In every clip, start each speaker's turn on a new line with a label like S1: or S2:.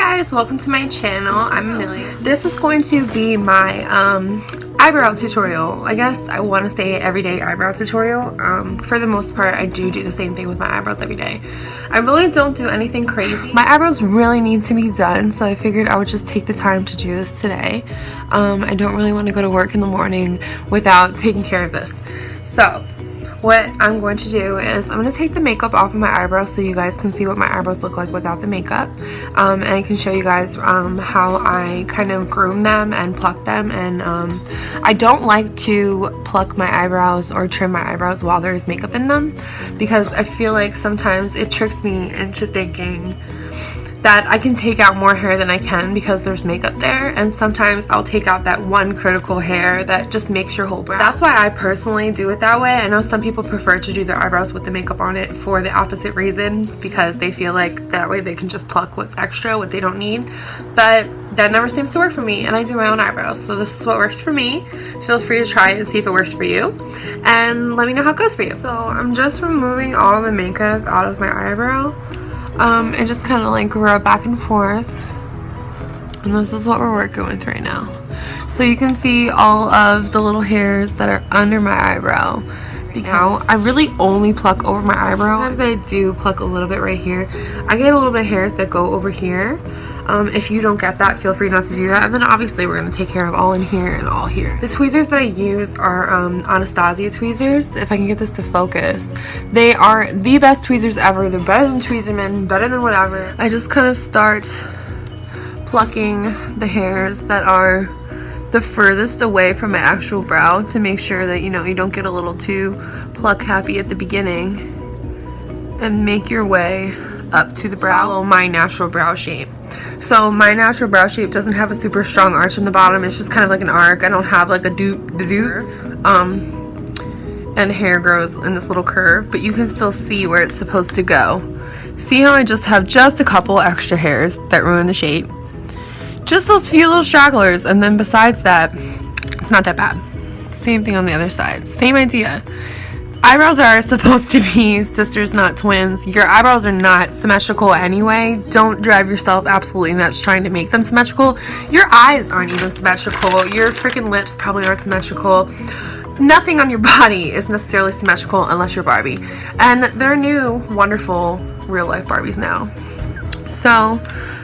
S1: guys, welcome to my channel. I'm Amelia. This is going to be my eyebrow tutorial. I guess I want to say everyday eyebrow tutorial. For the most part, I do the same thing with my eyebrows every day. I really don't do anything crazy. My eyebrows really need to be done, so I figured I would just take the time to do this today. I don't really want to go to work in the morning without taking care of this. So what I'm going to do is I'm going to take the makeup off of my eyebrows so you guys can see what my eyebrows look like without the makeup, and I can show you guys how I kind of groom them and pluck them. And I don't like to pluck my eyebrows or trim my eyebrows while there is makeup in them, because I feel like sometimes it tricks me into thinking that I can take out more hair than I can because there's makeup there, and sometimes I'll take out that one critical hair that just makes your whole brow. That's why I personally do it that way. I know some people prefer to do their eyebrows with the makeup on it for the opposite reason, because they feel like that way they can just pluck what's extra, what they don't need, but that never seems to work for me, and I do my own eyebrows, so this is what works for me. Feel free to try it and see if it works for you, and let me know how it goes for you. So I'm just removing all the makeup out of my eyebrow. And just kind of like rub back and forth, and this is what we're working with right now. So you can see all of the little hairs that are under my eyebrow. Now I really only pluck over my eyebrow. Sometimes I do pluck a little bit right here. I get a little bit of hairs that go over here. If you don't get that, feel free not to do that. And then obviously we're going to take care of all in here and all here. The tweezers that I use are Anastasia tweezers. If I can get this to focus, they are the best tweezers ever. They're better than Tweezerman, better than whatever. I just kind of start plucking the hairs that are the furthest away from my actual brow to make sure that, you know, you don't get a little too pluck happy at the beginning, and make your way up to the brow. Follow my natural brow shape. So my natural brow shape doesn't have a super strong arch in the bottom. It's just kind of like an arc. I don't have like a doop and hair grows in this little curve, but you can still see where it's supposed to go. See how I just have just a couple extra hairs that ruin the shape? Just those few little stragglers, and then besides that, it's not that bad. Same thing on the other side. Same idea. Eyebrows are supposed to be sisters, not twins. Your eyebrows are not symmetrical anyway. Don't drive yourself absolutely nuts trying to make them symmetrical. Your eyes aren't even symmetrical. Your freaking lips probably aren't symmetrical. Nothing on your body is necessarily symmetrical unless you're Barbie. And they're new, wonderful, real-life Barbies now. So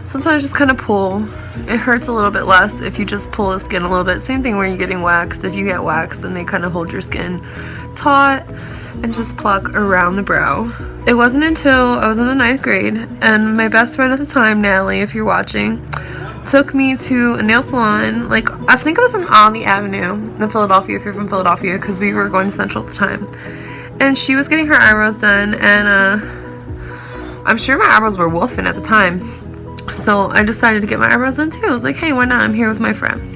S1: sometimes just kind of pull. It hurts a little bit less if you just pull the skin a little bit. Same thing where you're getting waxed. If you get waxed, then they kind of hold your skin taut, and just pluck around the brow. It wasn't until I was in the 9th grade, and my best friend at the time, Natalie, if you're watching, took me to a nail salon. Like, I think it was on Olney Avenue in Philadelphia, if you're from Philadelphia, because we were going to Central at the time. And she was getting her eyebrows done, and I'm sure my eyebrows were wolfing at the time. So I decided to get my eyebrows done too. I was like, hey, why not? I'm here with my friend.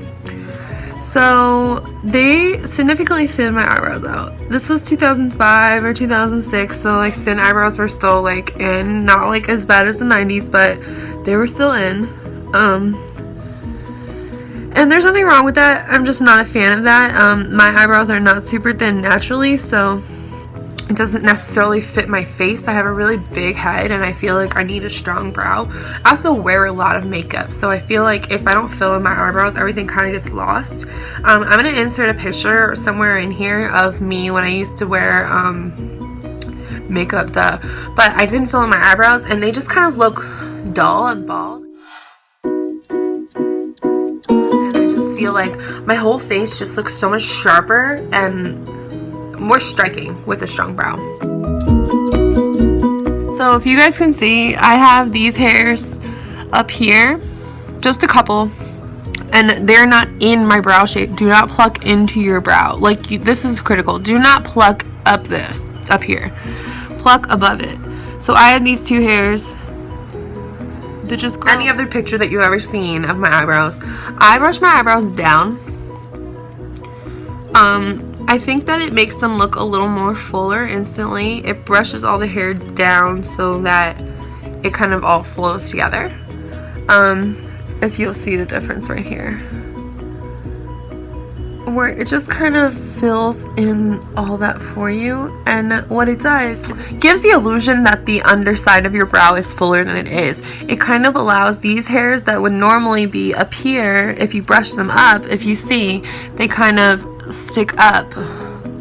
S1: So they significantly thinned my eyebrows out. This was 2005 or 2006, so like thin eyebrows were still like in, not like as bad as the 90s, but they were still in. And there's nothing wrong with that. I'm just not a fan of that. My eyebrows are not super thin naturally, so it doesn't necessarily fit my face. I have a really big head, and I feel like I need a strong brow. I also wear a lot of makeup, so I feel like if I don't fill in my eyebrows, everything kind of gets lost. I'm going to insert a picture somewhere in here of me when I used to wear makeup, but I didn't fill in my eyebrows, and they just kind of look dull and bald. And I just feel like my whole face just looks so much sharper and more striking with a strong brow. So if you guys can see, I have these hairs up here, just a couple, and they're not in my brow shape. Do not pluck into your brow. Like, this is critical. Do not pluck up here. Pluck above it. So I have these two hairs that just grow. Any other picture that you've ever seen of my eyebrows, I brush my eyebrows down. I think that it makes them look a little more fuller instantly. It brushes all the hair down so that it kind of all flows together. If you'll see the difference right here. where it just kind of fills in all that for you. And what it does gives the illusion that the underside of your brow is fuller than it is. It kind of allows these hairs that would normally be up here, if you brush them up, if you see, they kind of stick up,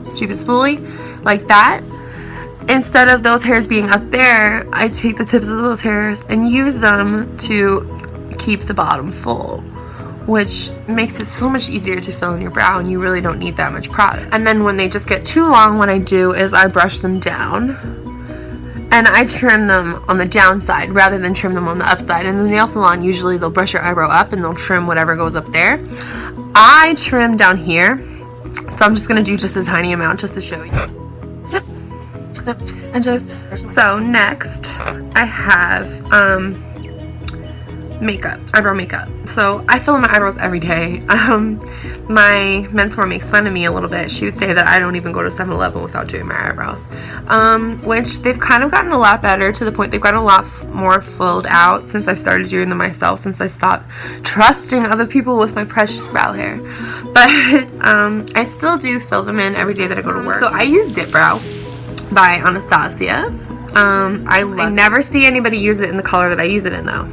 S1: stupid spoolie, like that. Instead of those hairs being up there, I take the tips of those hairs and use them to keep the bottom full, which makes it so much easier to fill in your brow, and you really don't need that much product. And then when they just get too long, what I do is I brush them down and I trim them on the downside rather than trim them on the upside. And in the nail salon, usually they'll brush your eyebrow up and they'll trim whatever goes up there. I trim down here, so I'm just gonna do just a tiny amount just to show you. And just so next I have makeup, eyebrow makeup. So I fill in my eyebrows every day. My mentor makes fun of me a little bit. She would say that I don't even go to 7-Eleven without doing my eyebrows, which they've kind of gotten a lot better, to the point they've gotten a lot more filled out since I've started doing them myself, since I stopped trusting other people with my precious brow hair. But I still do fill them in every day that I go to work. So I use Dipbrow by Anastasia. I never see anybody use it in the color that I use it in though.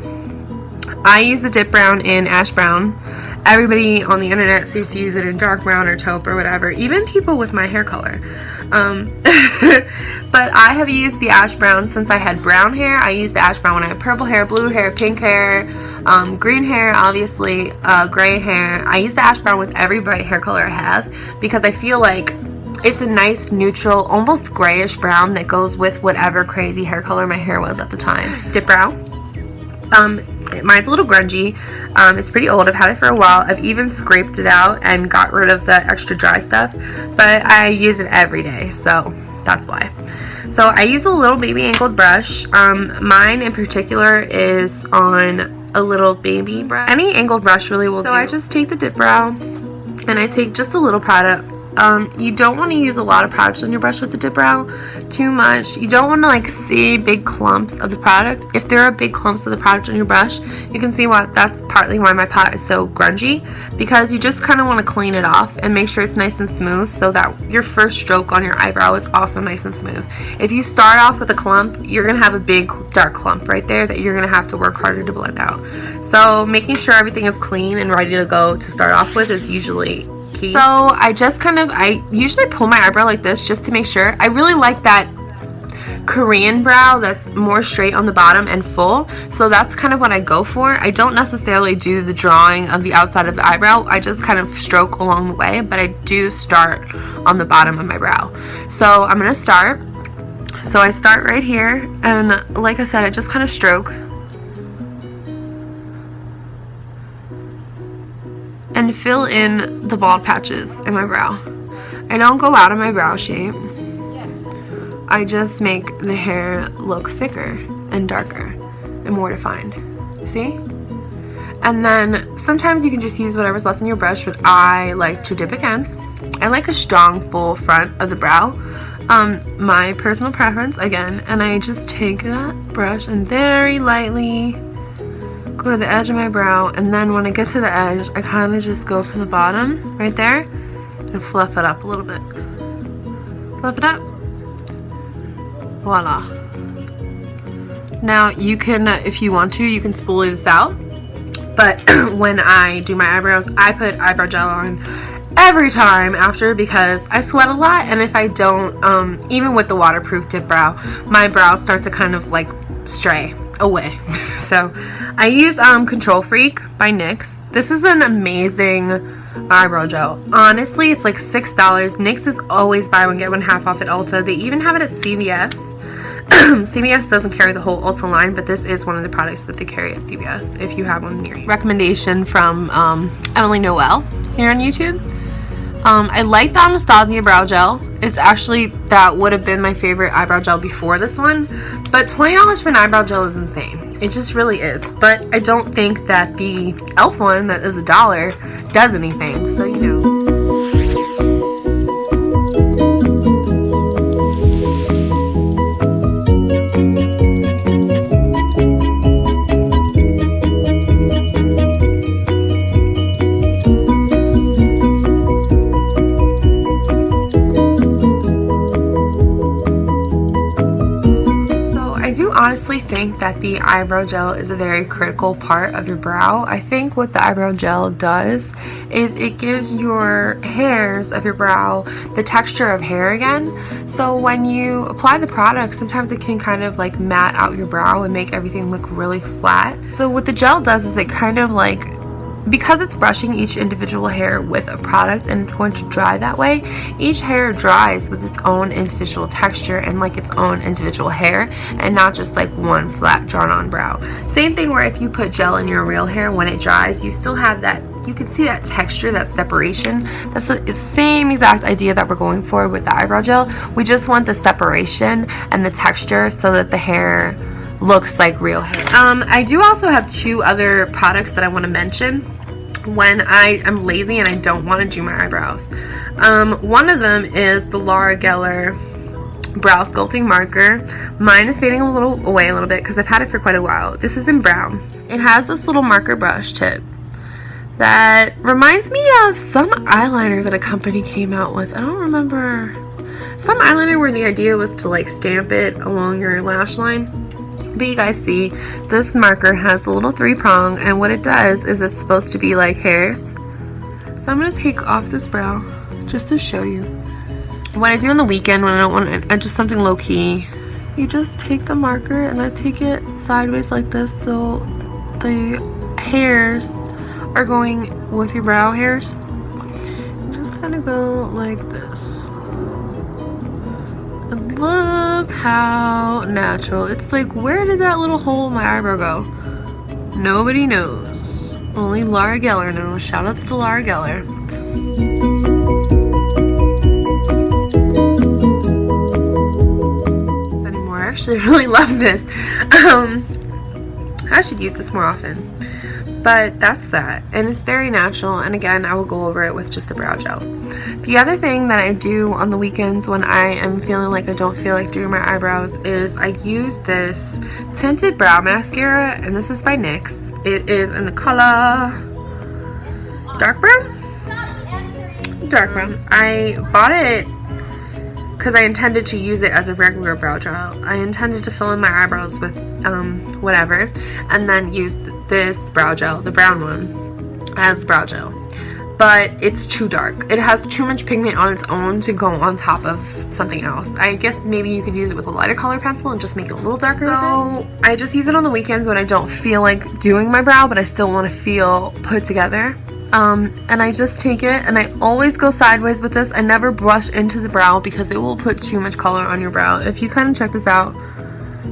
S1: I use the dip brown in ash brown. Everybody on the internet seems to use it in dark brown or taupe or whatever, even people with my hair color. But I have used the ash brown since I had brown hair. I used the ash brown when I had purple hair, blue hair, pink hair, green hair, obviously, gray hair. I use the ash brown with every bright hair color I have because I feel like it's a nice neutral, almost grayish brown that goes with whatever crazy hair color my hair was at the time. Dipbrow. Mine's a little grungy. It's pretty old. I've had it for a while. I've even scraped it out and got rid of the extra dry stuff, but I use it every day, so that's why. So I use a little baby angled brush. Mine in particular is on a little baby brush. Any angled brush really will do. So I just take the Dipbrow and I take just a little product. You don't want to use a lot of product on your brush with the Dipbrow, too much. You don't want to like see big clumps of the product. If there are big clumps of the product on your brush, you can see why that's partly why my pot is so grungy, because you just kind of want to clean it off and make sure it's nice and smooth so that your first stroke on your eyebrow is also nice and smooth. If you start off with a clump, you're going to have a big dark clump right there that you're going to have to work harder to blend out. So making sure everything is clean and ready to go to start off with is usually key. So I usually pull my eyebrow like this just to make sure. I really like that Korean brow that's more straight on the bottom and full, so that's kind of what I go for. I don't necessarily do the drawing of the outside of the eyebrow. I just kind of stroke along the way, but I do start on the bottom of my brow. So I'm gonna start. So I start right here, and like I said, I just kind of stroke and fill in the bald patches in my brow. I don't go out of my brow shape. I just make the hair look thicker and darker and more defined. See? And then sometimes you can just use whatever's left in your brush, but I like to dip again. I like a strong full front of the brow. My personal preference again, and I just take that brush and very lightly go to the edge of my brow, and then when I get to the edge, I kind of just go from the bottom right there and fluff it up a little bit. Fluff it up. Voila. Now you can, if you want to, you can spoolie this out, but when I do my eyebrows, I put eyebrow gel on every time after because I sweat a lot, and if I don't, even with the waterproof Dipbrow, my brows start to kind of like stray away. So I use Control Freak by NYX. This is an amazing eyebrow gel. Honestly, it's like $6. NYX is always buy one get one half off at Ulta. They even have it at CVS. CVS doesn't carry the whole Ulta line, but this is one of the products that they carry at CVS if you have one near you. Recommendation from Emily Noel here on YouTube. I like the Anastasia brow gel. It's actually, that would have been my favorite eyebrow gel before this one, but $20 for an eyebrow gel is insane. It just really is. But I don't think that the e.l.f. one that is $1 does anything, so you know. think that the eyebrow gel is a very critical part of your brow. I think what the eyebrow gel does is it gives your hairs of your brow the texture of hair again. So when you apply the product, sometimes it can kind of like matte out your brow and make everything look really flat. So what the gel does is it kind of like, because it's brushing each individual hair with a product and it's going to dry that way, each hair dries with its own individual texture and like its own individual hair, and not just like one flat drawn on brow. Same thing where if you put gel in your real hair, when it dries, you still have that, you can see that texture, that separation. That's the same exact idea that we're going for with the eyebrow gel. We just want the separation and the texture so that the hair looks like real hair. I do also have two other products that I want to mention when I am lazy and I don't want to do my eyebrows. One of them is the Laura Geller brow sculpting marker. Mine is fading away a little bit because I've had it for quite a while. This is in brown. It has this little marker brush tip that reminds me of some eyeliner that a company came out with. I don't remember. Some eyeliner where the idea was to like stamp it along your lash line. But you guys see, this marker has the little 3-prong, and what it does is it's supposed to be like hairs. So I'm going to take off this brow just to show you. What I do on the weekend when I don't want just something low-key, you just take the marker and I take it sideways like this so the hairs are going with your brow hairs. And just kind of go like this. And look how natural. It's like, where did that little hole in my eyebrow go? Nobody knows. Only Laura Geller knows. Shout outs to Laura Geller. I actually really love this. I should use this more often. But that's that. And it's very natural. And again, I will go over it with just the brow gel. The other thing that I do on the weekends when I am feeling like I don't feel like doing my eyebrows is I use this Tinted Brow Mascara. And this is by NYX. It is in the color dark brown? Dark brown. I bought it because I intended to use it as a regular brow gel. I intended to fill in my eyebrows with whatever, and then use this brow gel, the brown one, as brow gel. But it's too dark. It has too much pigment on its own to go on top of something else. I guess maybe you could use it with a lighter color pencil and just make it a little darker. So I just use it on the weekends when I don't feel like doing my brow, but I still want to feel put together. And I just take it, and I always go sideways with this. I never brush into the brow because it will put too much color on your brow. If you kind of check this out,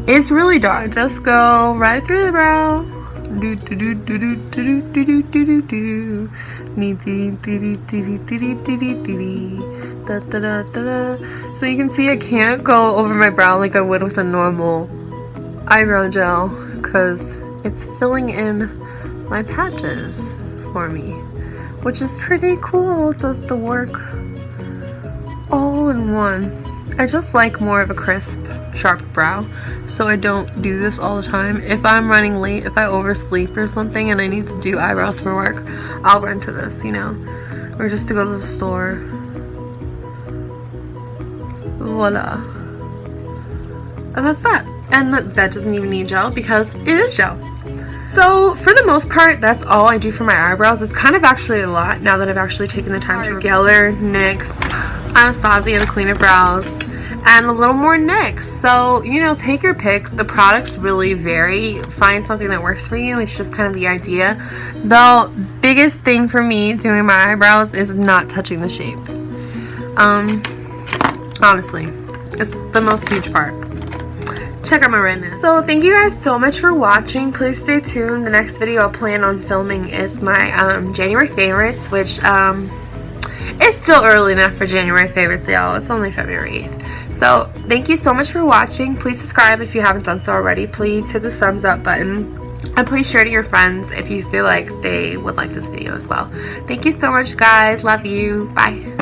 S1: it's really dark. Just go right through the brow. So you can see I can't go over my brow like I would with a normal eyebrow gel because it's filling in my patches for me, which is pretty cool. It does the work all in one. I just like more of a crisp, sharp brow, so I don't do this all the time. If I'm running late, if I oversleep or something and I need to do eyebrows for work, I'll run to this, you know, or just to go to the store. Voila. And that's that. And that doesn't even need gel because it is gel. So for the most part, that's all I do for my eyebrows. It's kind of actually a lot now that I've actually taken the time to Geller, NYX, Anastasia, the cleaner brows, and a little more NYX. So, you know, take your pick. The products really vary. Find something that works for you. It's just kind of the idea. The biggest thing for me doing my eyebrows is not touching the shape. Honestly, it's the most huge part. Check out my redness. So thank you guys so much for watching. Please stay tuned. The next video I plan on filming is my January favorites, which it's still early enough for January favorites, y'all. It's only February 8th. So thank you so much for watching. Please subscribe if you haven't done so already. Please hit the thumbs up button. And please share to your friends if you feel like they would like this video as well. Thank you so much, guys. Love you. Bye.